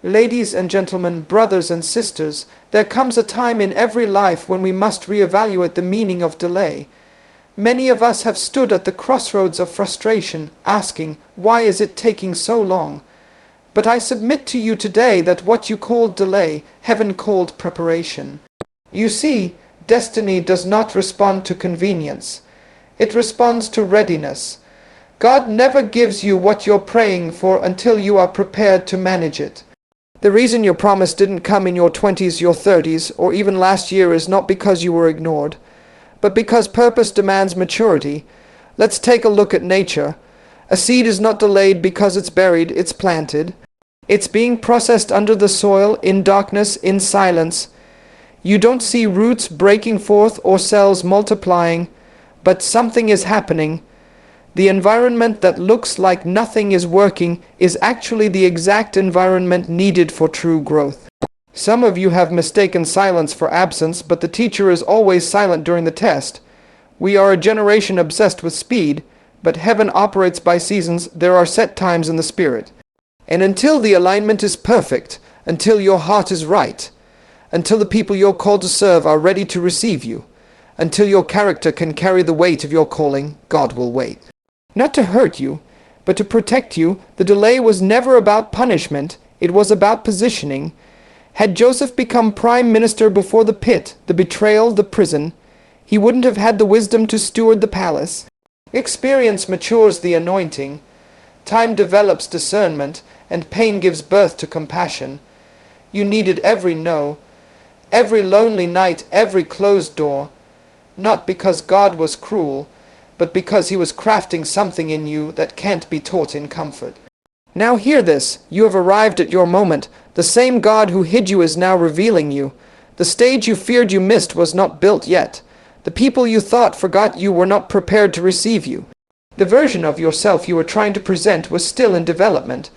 Ladies and gentlemen, brothers and sisters, there comes a time in every life when we must reevaluate the meaning of delay. Many of us have stood at the crossroads of frustration, asking, why is it taking so long? But I submit to you today that what you called delay, heaven called preparation. You see, destiny does not respond to convenience. It responds to readiness. God never gives you what you're praying for until you are prepared to manage it. The reason your promise didn't come in your 20s, your 30s, or even last year is not because you were ignored, but because purpose demands maturity. Let's take a look at nature. A seed is not delayed because it's buried, it's planted. It's being processed under the soil, in darkness, in silence. You don't see roots breaking forth or cells multiplying, but something is happening. The environment that looks like nothing is working is actually the exact environment needed for true growth. Some of you have mistaken silence for absence, but the teacher is always silent during the test. We are a generation obsessed with speed, but heaven operates by seasons. There are set times in the spirit. And until the alignment is perfect, until your heart is right, until the people you're called to serve are ready to receive you, until your character can carry the weight of your calling, God will wait. Not to hurt you, but to protect you. The delay was never about punishment, it was about positioning. Had Joseph become prime minister before the pit, the betrayal, the prison, he wouldn't have had the wisdom to steward the palace. Experience matures the anointing. Time develops discernment, and pain gives birth to compassion. You needed every no, every lonely night, every closed door, not because God was cruel, but because he was crafting something in you that can't be taught in comfort. Now hear this, you have arrived at your moment. The same God who hid you is now revealing you. The stage you feared you missed was not built yet. The people you thought forgot you were not prepared to receive you. The version of yourself you were trying to present was still in development.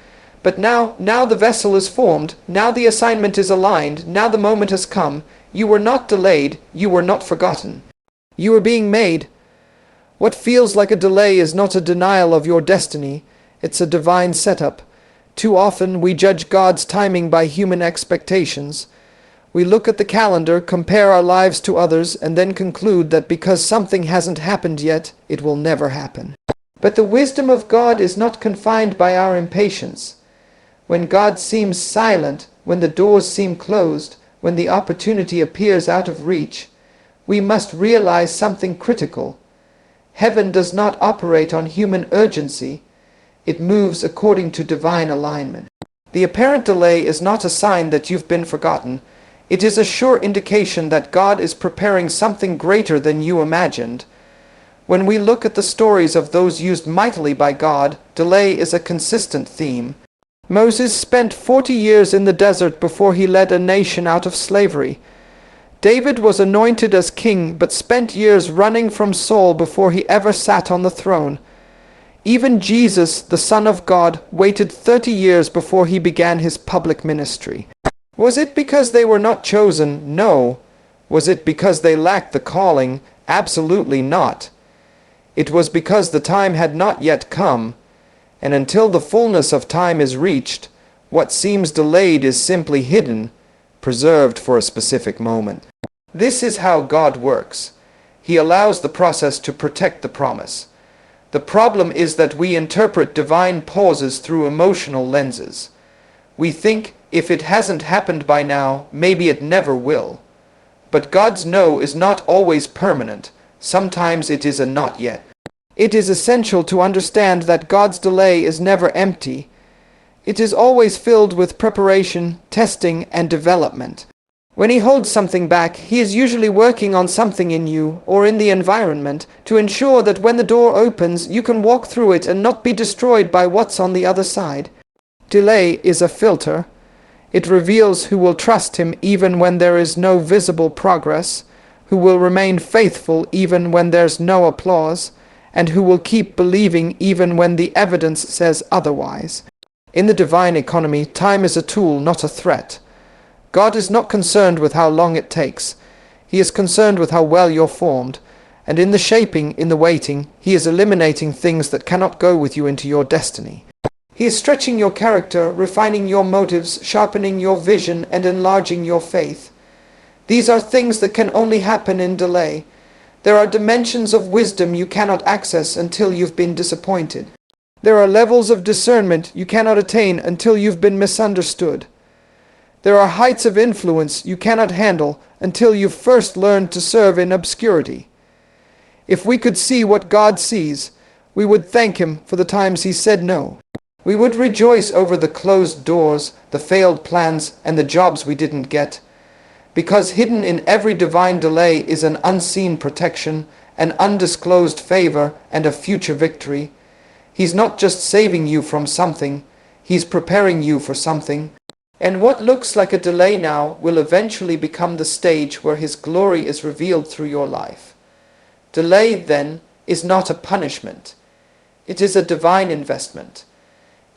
But now the vessel is formed, now the assignment is aligned, now the moment has come. You were not delayed, you were not forgotten. You were being made. What feels like a delay is not a denial of your destiny, it's a divine setup. Too often we judge God's timing by human expectations. We look at the calendar, compare our lives to others, and then conclude that because something hasn't happened yet, it will never happen. But the wisdom of God is not confined by our impatience. When God seems silent, when the doors seem closed, when the opportunity appears out of reach, we must realize something critical. Heaven does not operate on human urgency. It moves according to divine alignment. The apparent delay is not a sign that you've been forgotten. It is a sure indication that God is preparing something greater than you imagined. When we look at the stories of those used mightily by God, delay is a consistent theme. Moses spent 40 years in the desert before he led a nation out of slavery. David was anointed as king, but spent years running from Saul before he ever sat on the throne. Even Jesus, the Son of God, waited 30 years before he began his public ministry. Was it because they were not chosen? No. Was it because they lacked the calling? Absolutely not. It was because the time had not yet come, and until the fullness of time is reached, what seems delayed is simply hidden, preserved for a specific moment. This is how God works. He allows the process to protect the promise. The problem is that we interpret divine pauses through emotional lenses. We think, if it hasn't happened by now, maybe it never will. But God's no is not always permanent. Sometimes it is a not yet. It is essential to understand that God's delay is never empty. It is always filled with preparation, testing, and development. When he holds something back, he is usually working on something in you or in the environment to ensure that when the door opens, you can walk through it and not be destroyed by what's on the other side. Delay is a filter. It reveals who will trust him even when there is no visible progress, who will remain faithful even when there's no applause, and who will keep believing even when the evidence says otherwise. In the divine economy, time is a tool, not a threat. God is not concerned with how long it takes. He is concerned with how well you're formed. And in the shaping, in the waiting, he is eliminating things that cannot go with you into your destiny. He is stretching your character, refining your motives, sharpening your vision, and enlarging your faith. These are things that can only happen in delay. There are dimensions of wisdom you cannot access until you've been disappointed. There are levels of discernment you cannot attain until you've been misunderstood. There are heights of influence you cannot handle until you've first learned to serve in obscurity. If we could see what God sees, we would thank Him for the times He said no. We would rejoice over the closed doors, the failed plans, and the jobs we didn't get. Because hidden in every divine delay is an unseen protection, an undisclosed favor, and a future victory. He's not just saving you from something, He's preparing you for something. And what looks like a delay now will eventually become the stage where His glory is revealed through your life. Delay, then, is not a punishment. It is a divine investment.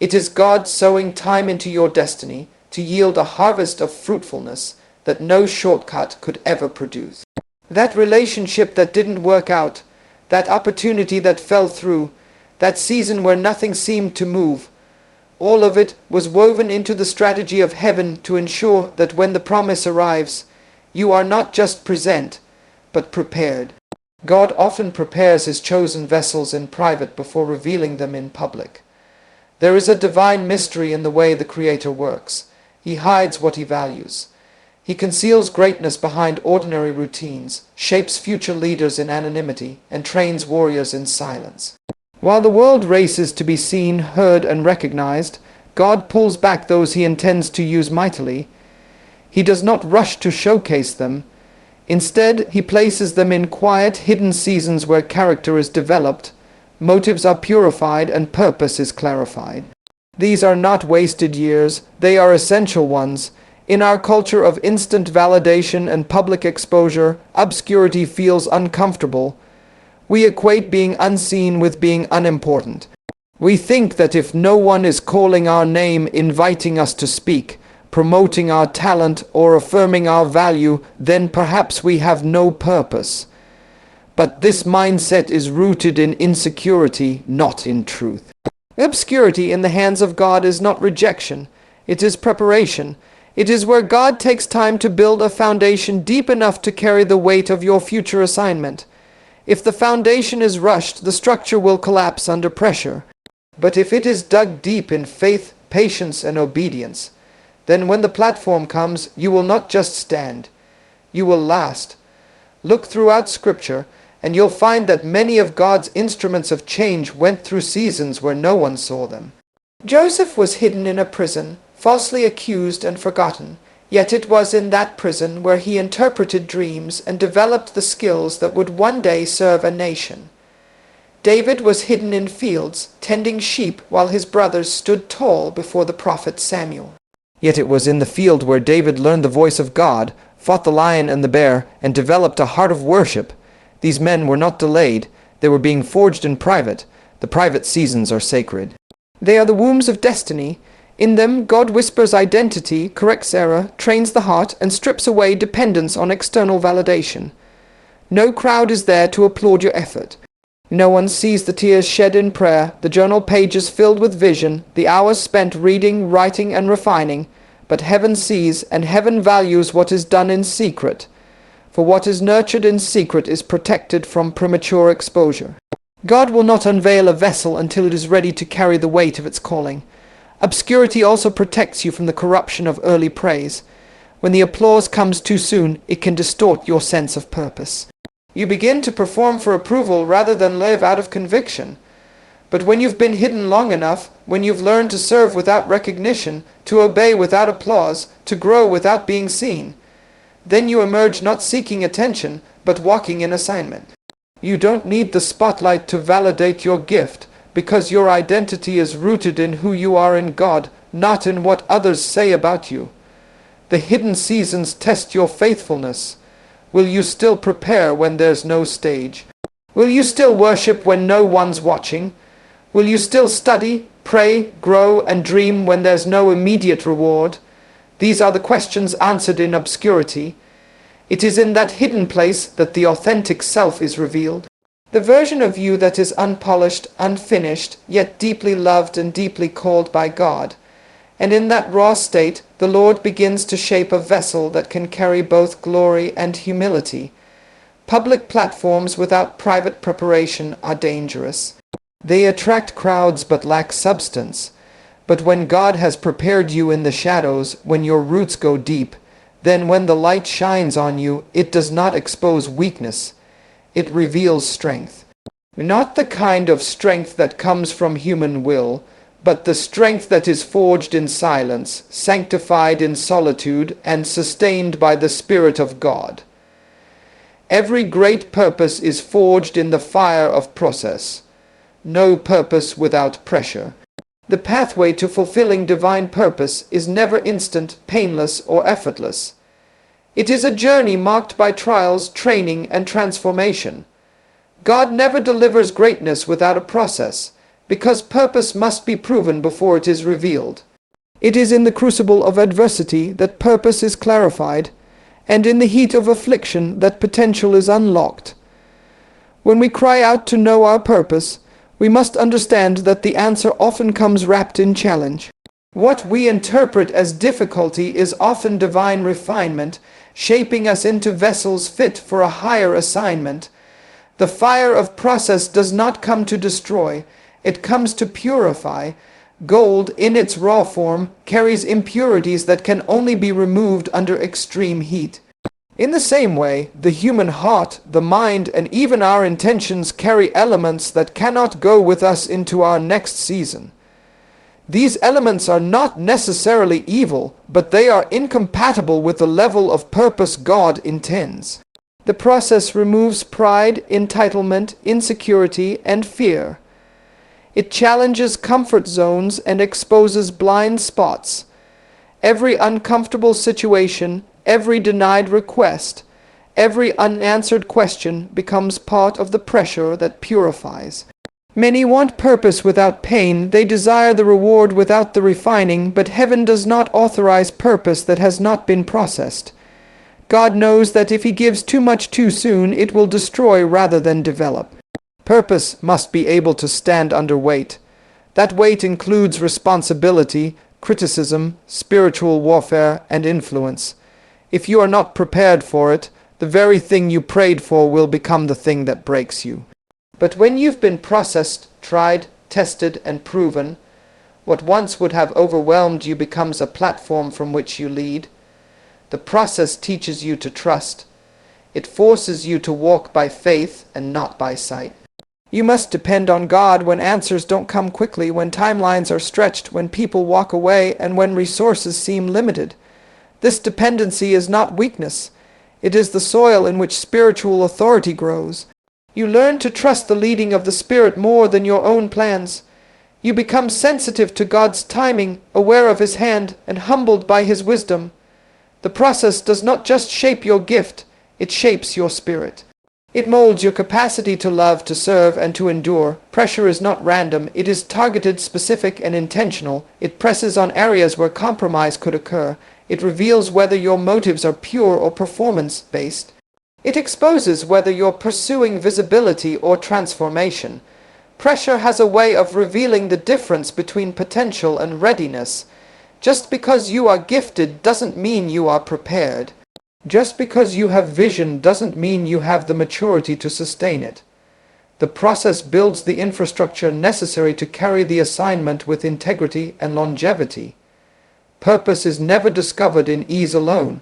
It is God sowing time into your destiny to yield a harvest of fruitfulness that no shortcut could ever produce. That relationship that didn't work out, that opportunity that fell through, that season where nothing seemed to move, all of it was woven into the strategy of heaven to ensure that when the promise arrives, you are not just present, but prepared. God often prepares His chosen vessels in private before revealing them in public. There is a divine mystery in the way the Creator works. He hides what He values. He conceals greatness behind ordinary routines, shapes future leaders in anonymity, and trains warriors in silence. While the world races to be seen, heard, and recognized, God pulls back those He intends to use mightily. He does not rush to showcase them. Instead, He places them in quiet, hidden seasons where character is developed, motives are purified, and purpose is clarified. These are not wasted years, they are essential ones. In our culture of instant validation and public exposure, obscurity feels uncomfortable. We equate being unseen with being unimportant. We think that if no one is calling our name, inviting us to speak, promoting our talent, or affirming our value, then perhaps we have no purpose. But this mindset is rooted in insecurity, not in truth. Obscurity in the hands of God is not rejection, it is preparation. It is where God takes time to build a foundation deep enough to carry the weight of your future assignment. If the foundation is rushed, the structure will collapse under pressure. But if it is dug deep in faith, patience, and obedience, then when the platform comes, you will not just stand, you will last. Look throughout Scripture, and you'll find that many of God's instruments of change went through seasons where no one saw them. Joseph was hidden in a prison, falsely accused and forgotten, yet it was in that prison where he interpreted dreams and developed the skills that would one day serve a nation. David was hidden in fields, tending sheep while his brothers stood tall before the prophet Samuel. Yet it was in the field where David learned the voice of God, fought the lion and the bear, and developed a heart of worship. These men were not delayed, they were being forged in private. The private seasons are sacred. They are the wombs of destiny. In them, God whispers identity, corrects error, trains the heart, and strips away dependence on external validation. No crowd is there to applaud your effort. No one sees the tears shed in prayer, the journal pages filled with vision, the hours spent reading, writing, and refining. But heaven sees, and heaven values what is done in secret. For what is nurtured in secret is protected from premature exposure. God will not unveil a vessel until it is ready to carry the weight of its calling. Obscurity also protects you from the corruption of early praise. When the applause comes too soon, it can distort your sense of purpose. You begin to perform for approval rather than live out of conviction. But when you've been hidden long enough, when you've learned to serve without recognition, to obey without applause, to grow without being seen, then you emerge not seeking attention, but walking in assignment. You don't need the spotlight to validate your gift, because your identity is rooted in who you are in God, not in what others say about you. The hidden seasons test your faithfulness. Will you still prepare when there's no stage? Will you still worship when no one's watching? Will you still study, pray, grow, and dream when there's no immediate reward? These are the questions answered in obscurity. It is in that hidden place that the authentic self is revealed. The version of you that is unpolished, unfinished, yet deeply loved and deeply called by God. And in that raw state, the Lord begins to shape a vessel that can carry both glory and humility. Public platforms without private preparation are dangerous. They attract crowds but lack substance. But when God has prepared you in the shadows, when your roots go deep, then when the light shines on you, it does not expose weakness. It reveals strength. Not the kind of strength that comes from human will, but the strength that is forged in silence, sanctified in solitude, and sustained by the Spirit of God. Every great purpose is forged in the fire of process. No purpose without pressure. The pathway to fulfilling divine purpose is never instant, painless, or effortless. It is a journey marked by trials, training, and transformation. God never delivers greatness without a process, because purpose must be proven before it is revealed. It is in the crucible of adversity that purpose is clarified, and in the heat of affliction that potential is unlocked. When we cry out to know our purpose, we must understand that the answer often comes wrapped in challenge. What we interpret as difficulty is often divine refinement, shaping us into vessels fit for a higher assignment. The fire of process does not come to destroy, it comes to purify. Gold, in its raw form, carries impurities that can only be removed under extreme heat. In the same way, the human heart, the mind, and even our intentions carry elements that cannot go with us into our next season. These elements are not necessarily evil, but they are incompatible with the level of purpose God intends. The process removes pride, entitlement, insecurity, and fear. It challenges comfort zones and exposes blind spots. Every uncomfortable situation, every denied request, every unanswered question becomes part of the pressure that purifies. Many want purpose without pain, they desire the reward without the refining, but heaven does not authorize purpose that has not been processed. God knows that if He gives too much too soon, it will destroy rather than develop. Purpose must be able to stand under weight. That weight includes responsibility, criticism, spiritual warfare, and influence. If you are not prepared for it, the very thing you prayed for will become the thing that breaks you. But when you've been processed, tried, tested, and proven, what once would have overwhelmed you becomes a platform from which you lead. The process teaches you to trust. It forces you to walk by faith and not by sight. You must depend on God when answers don't come quickly, when timelines are stretched, when people walk away, and when resources seem limited. This dependency is not weakness. It is the soil in which spiritual authority grows. You learn to trust the leading of the Spirit more than your own plans. You become sensitive to God's timing, aware of His hand, and humbled by His wisdom. The process does not just shape your gift, it shapes your spirit. It molds your capacity to love, to serve, and to endure. Pressure is not random, it is targeted, specific, and intentional. It presses on areas where compromise could occur. It reveals whether your motives are pure or performance-based. It exposes whether you're pursuing visibility or transformation. Pressure has a way of revealing the difference between potential and readiness. Just because you are gifted doesn't mean you are prepared. Just because you have vision doesn't mean you have the maturity to sustain it. The process builds the infrastructure necessary to carry the assignment with integrity and longevity. Purpose is never discovered in ease alone.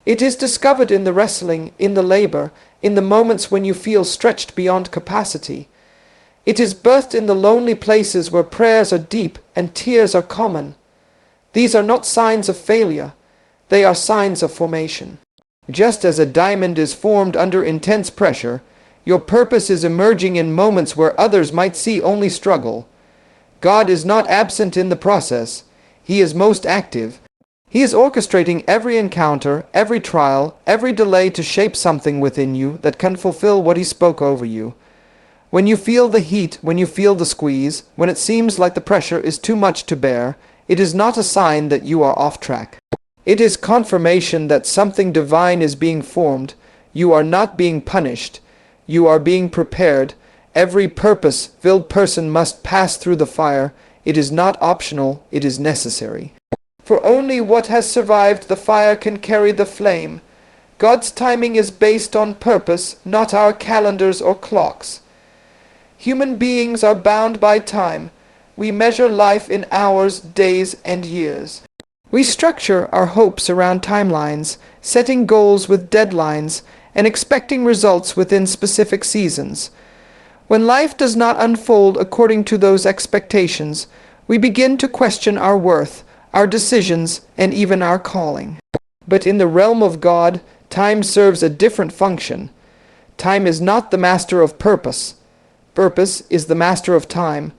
It is discovered in the wrestling, in the labor, in the moments when you feel stretched beyond capacity. It is birthed in the lonely places where prayers are deep and tears are common. These are not signs of failure. They are signs of formation. Just as a diamond is formed under intense pressure, your purpose is emerging in moments where others might see only struggle. God is not absent in the process. He is most active. He is orchestrating every encounter, every trial, every delay to shape something within you that can fulfill what He spoke over you. When you feel the heat, when you feel the squeeze, when it seems like the pressure is too much to bear, it is not a sign that you are off track. It is confirmation that something divine is being formed. You are not being punished. You are being prepared, Every purpose-filled person must pass through the fire. It is not optional, it is necessary. For only what has survived the fire can carry the flame. God's timing is based on purpose, not our calendars or clocks. Human beings are bound by time. We measure life in hours, days, and years. We structure our hopes around timelines, setting goals with deadlines, and expecting results within specific seasons. When life does not unfold according to those expectations, we begin to question our worth, our decisions, and even our calling. But in the realm of God, time serves a different function. Time is not the master of purpose. Purpose is the master of time.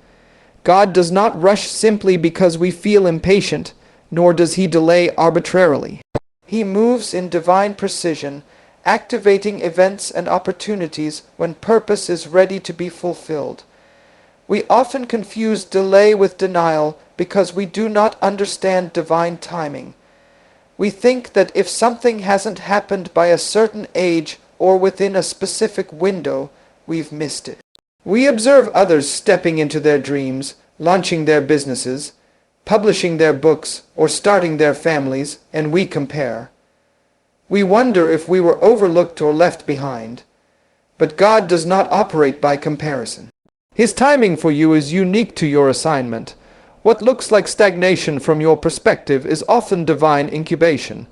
God does not rush simply because we feel impatient, nor does he delay arbitrarily. He moves in divine precision, activating events and opportunities when purpose is ready to be fulfilled. We often confuse delay with denial because we do not understand divine timing. We think that if something hasn't happened by a certain age or within a specific window, we've missed it. We observe others stepping into their dreams, launching their businesses, publishing their books, or starting their families, and we compare. We wonder if we were overlooked or left behind. But God does not operate by comparison. His timing for you is unique to your assignment. What looks like stagnation from your perspective is often divine incubation.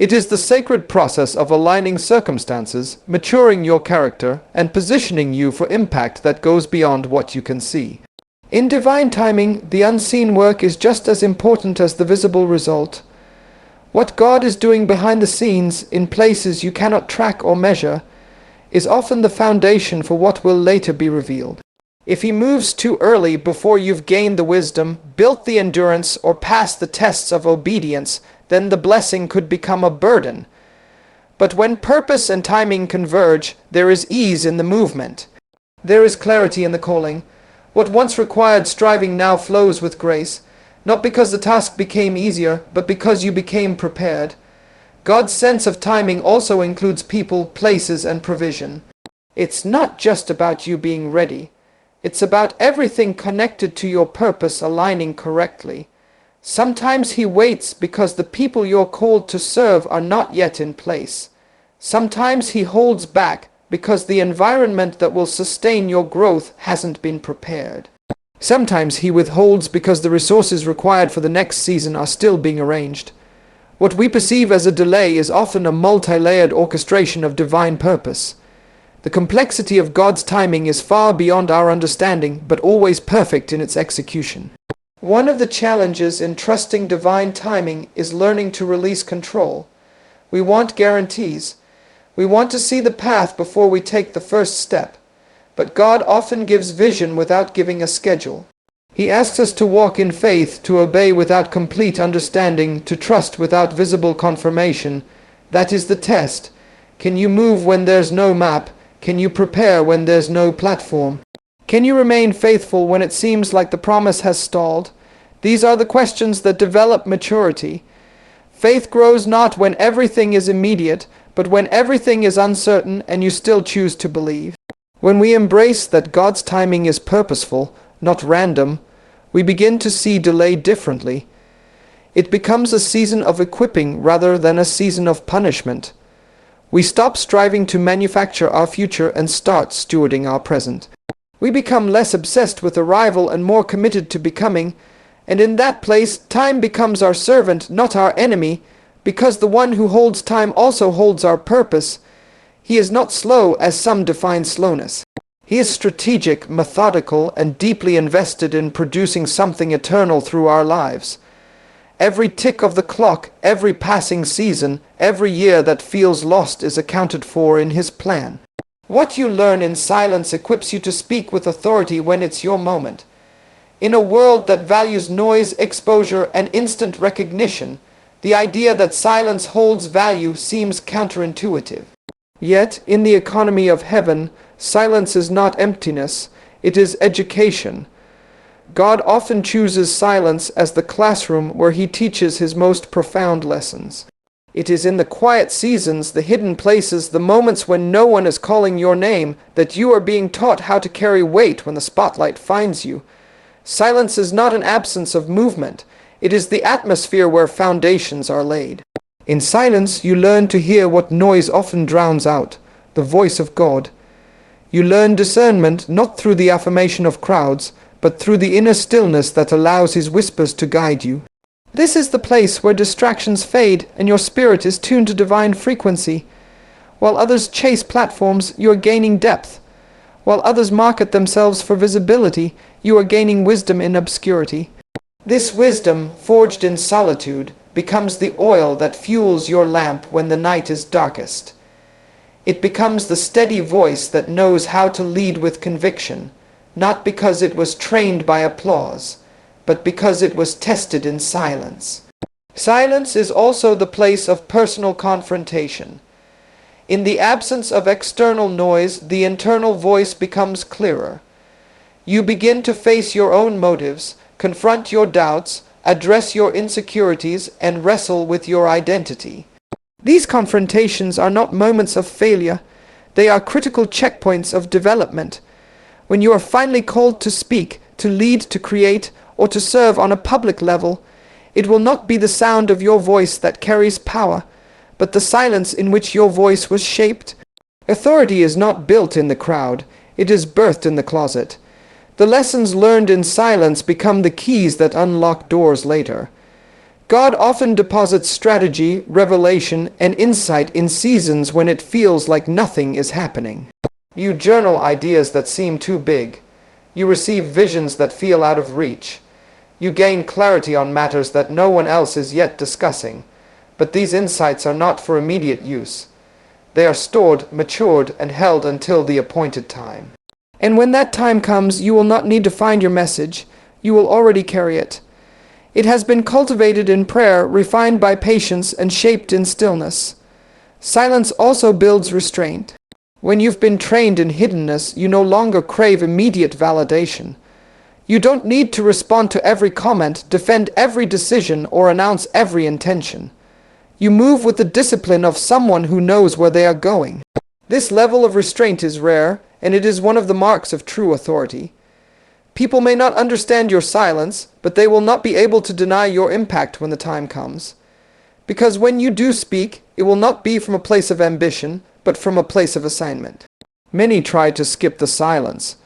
It is the sacred process of aligning circumstances, maturing your character, and positioning you for impact that goes beyond what you can see. In divine timing, the unseen work is just as important as the visible result. What God is doing behind the scenes, in places you cannot track or measure, is often the foundation for what will later be revealed. If he moves too early before you've gained the wisdom, built the endurance, or passed the tests of obedience, then the blessing could become a burden. But when purpose and timing converge, there is ease in the movement. There is clarity in the calling. What once required striving now flows with grace, not because the task became easier, but because you became prepared. God's sense of timing also includes people, places, and provision. It's not just about you being ready. It's about everything connected to your purpose aligning correctly. Sometimes he waits because the people you're called to serve are not yet in place. Sometimes he holds back because the environment that will sustain your growth hasn't been prepared. Sometimes he withholds because the resources required for the next season are still being arranged. What we perceive as a delay is often a multi-layered orchestration of divine purpose. The complexity of God's timing is far beyond our understanding, but always perfect in its execution. One of the challenges in trusting divine timing is learning to release control. We want guarantees. We want to see the path before we take the first step. But God often gives vision without giving a schedule. He asks us to walk in faith, to obey without complete understanding, to trust without visible confirmation. That is the test. Can you move when there's no map? Can you prepare when there's no platform? Can you remain faithful when it seems like the promise has stalled? These are the questions that develop maturity. Faith grows not when everything is immediate, but when everything is uncertain and you still choose to believe. When we embrace that God's timing is purposeful, not random, we begin to see delay differently. It becomes a season of equipping rather than a season of punishment. We stop striving to manufacture our future and start stewarding our present. We become less obsessed with arrival and more committed to becoming, and in that place time becomes our servant, not our enemy, because the one who holds time also holds our purpose. He is not slow as some define slowness. He is strategic, methodical, and deeply invested in producing something eternal through our lives. Every tick of the clock, every passing season, every year that feels lost is accounted for in his plan. What you learn in silence equips you to speak with authority when it's your moment. In a world that values noise, exposure, and instant recognition, the idea that silence holds value seems counterintuitive. Yet, in the economy of heaven, silence is not emptiness, it is education. God often chooses silence as the classroom where he teaches his most profound lessons. It is in the quiet seasons, the hidden places, the moments when no one is calling your name, that you are being taught how to carry weight when the spotlight finds you. Silence is not an absence of movement. It is the atmosphere where foundations are laid. In silence, you learn to hear what noise often drowns out, the voice of God. You learn discernment not through the affirmation of crowds, but through the inner stillness that allows His whispers to guide you. This is the place where distractions fade and your spirit is tuned to divine frequency. While others chase platforms, you are gaining depth. While others market themselves for visibility, you are gaining wisdom in obscurity. This wisdom, forged in solitude, becomes the oil that fuels your lamp when the night is darkest. It becomes the steady voice that knows how to lead with conviction, not because it was trained by applause, but because it was tested in silence. Silence is also the place of personal confrontation. In the absence of external noise, the internal voice becomes clearer. You begin to face your own motives, confront your doubts, address your insecurities, and wrestle with your identity. These confrontations are not moments of failure. They are critical checkpoints of development. When you are finally called to speak, to lead, to create, or to serve on a public level, it will not be the sound of your voice that carries power, but the silence in which your voice was shaped. Authority is not built in the crowd, it is birthed in the closet. The lessons learned in silence become the keys that unlock doors later. God often deposits strategy, revelation, and insight in seasons when it feels like nothing is happening. You journal ideas that seem too big. You receive visions that feel out of reach. You gain clarity on matters that no one else is yet discussing. But these insights are not for immediate use. They are stored, matured, and held until the appointed time. And when that time comes, you will not need to find your message. You will already carry it. It has been cultivated in prayer, refined by patience, and shaped in stillness. Silence also builds restraint. When you've been trained in hiddenness, you no longer crave immediate validation. You don't need to respond to every comment, defend every decision, or announce every intention. You move with the discipline of someone who knows where they are going. This level of restraint is rare, and it is one of the marks of true authority. People may not understand your silence, but they will not be able to deny your impact when the time comes. Because when you do speak, it will not be from a place of ambition, but from a place of assignment. Many try to skip the silence.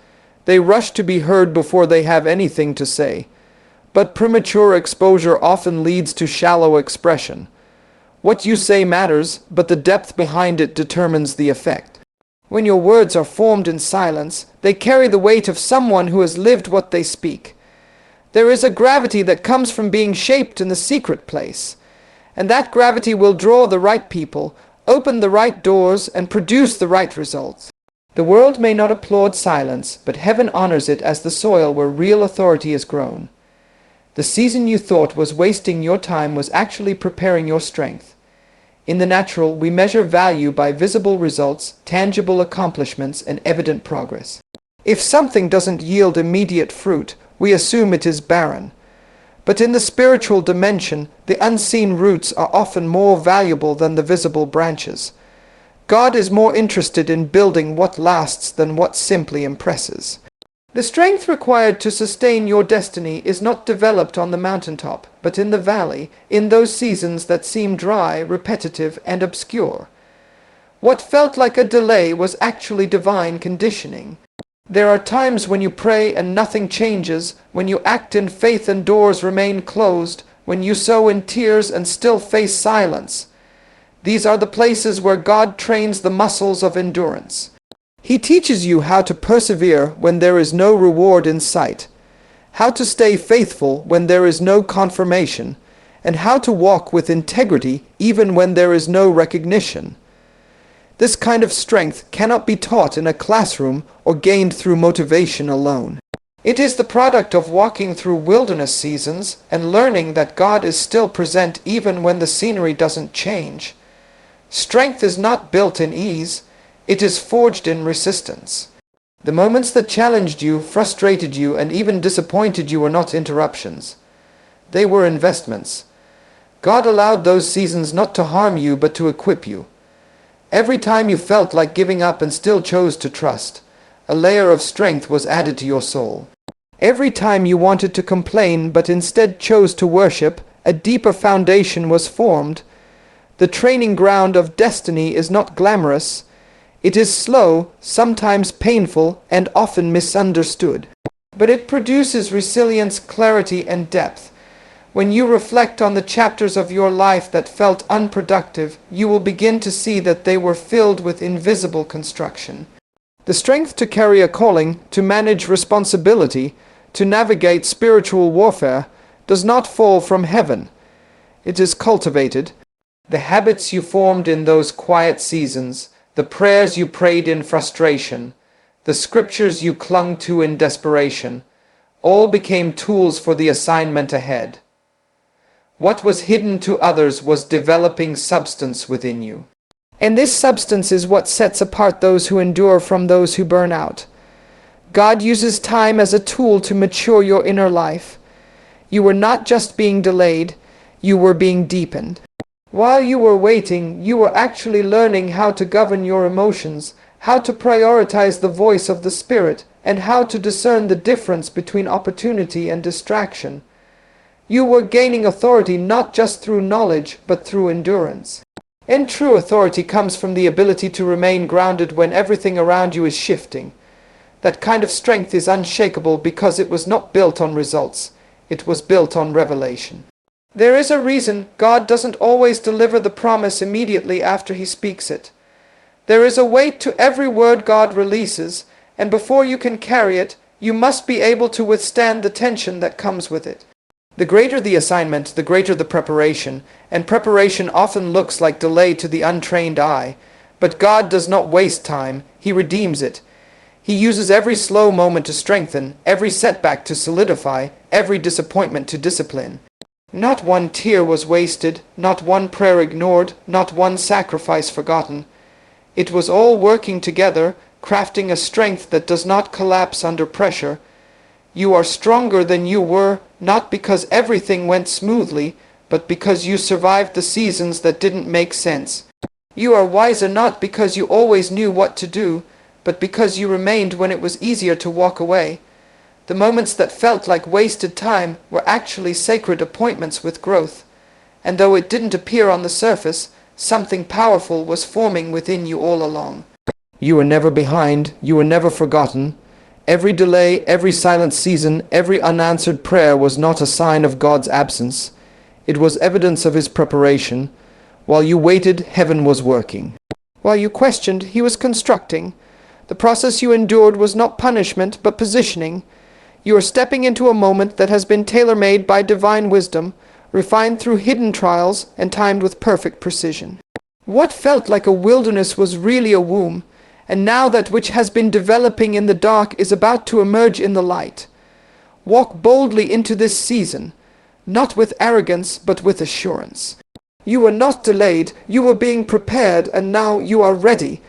They rush to be heard before they have anything to say. But premature exposure often leads to shallow expression. What you say matters, but the depth behind it determines the effect. When your words are formed in silence, they carry the weight of someone who has lived what they speak. There is a gravity that comes from being shaped in the secret place, and that gravity will draw the right people, open the right doors, and produce the right results. The world may not applaud silence, but heaven honors it as the soil where real authority is grown. The season you thought was wasting your time was actually preparing your strength. In the natural, we measure value by visible results, tangible accomplishments, and evident progress. If something doesn't yield immediate fruit, we assume it is barren. But in the spiritual dimension, the unseen roots are often more valuable than the visible branches. God is more interested in building what lasts than what simply impresses. The strength required to sustain your destiny is not developed on the mountaintop, but in the valley, in those seasons that seem dry, repetitive, and obscure. What felt like a delay was actually divine conditioning. There are times when you pray and nothing changes, when you act in faith and doors remain closed, when you sow in tears and still face silence. These are the places where God trains the muscles of endurance. He teaches you how to persevere when there is no reward in sight, how to stay faithful when there is no confirmation, and how to walk with integrity even when there is no recognition. This kind of strength cannot be taught in a classroom or gained through motivation alone. It is the product of walking through wilderness seasons and learning that God is still present even when the scenery doesn't change. Strength is not built in ease. It is forged in resistance. The moments that challenged you, frustrated you, and even disappointed you were not interruptions. They were investments. God allowed those seasons not to harm you but to equip you. Every time you felt like giving up and still chose to trust, a layer of strength was added to your soul. Every time you wanted to complain but instead chose to worship, a deeper foundation was formed. The training ground of destiny is not glamorous. It is slow, sometimes painful, and often misunderstood. But it produces resilience, clarity, and depth. When you reflect on the chapters of your life that felt unproductive, you will begin to see that they were filled with invisible construction. The strength to carry a calling, to manage responsibility, to navigate spiritual warfare, does not fall from heaven. It is cultivated. The habits you formed in those quiet seasons, the prayers you prayed in frustration, the scriptures you clung to in desperation, all became tools for the assignment ahead. What was hidden to others was developing substance within you. And this substance is what sets apart those who endure from those who burn out. God uses time as a tool to mature your inner life. You were not just being delayed, you were being deepened. While you were waiting, you were actually learning how to govern your emotions, how to prioritize the voice of the Spirit, and how to discern the difference between opportunity and distraction. You were gaining authority not just through knowledge, but through endurance. And true authority comes from the ability to remain grounded when everything around you is shifting. That kind of strength is unshakable because it was not built on results. It was built on revelation. There is a reason God doesn't always deliver the promise immediately after He speaks it. There is a weight to every word God releases, and before you can carry it, you must be able to withstand the tension that comes with it. The greater the assignment, the greater the preparation, and preparation often looks like delay to the untrained eye. But God does not waste time, He redeems it. He uses every slow moment to strengthen, every setback to solidify, every disappointment to discipline. Not one tear was wasted, not one prayer ignored, not one sacrifice forgotten. It was all working together, crafting a strength that does not collapse under pressure. You are stronger than you were, not because everything went smoothly, but because you survived the seasons that didn't make sense. You are wiser not because you always knew what to do, but because you remained when it was easier to walk away. The moments that felt like wasted time were actually sacred appointments with growth. And though it didn't appear on the surface, something powerful was forming within you all along. You were never behind, you were never forgotten. Every delay, every silent season, every unanswered prayer was not a sign of God's absence. It was evidence of His preparation. While you waited, heaven was working. While you questioned, He was constructing. The process you endured was not punishment, but positioning. You are stepping into a moment that has been tailor-made by divine wisdom, refined through hidden trials, and timed with perfect precision. What felt like a wilderness was really a womb, and now that which has been developing in the dark is about to emerge in the light. Walk boldly into this season, not with arrogance, but with assurance. You were not delayed, you were being prepared, and now you are ready.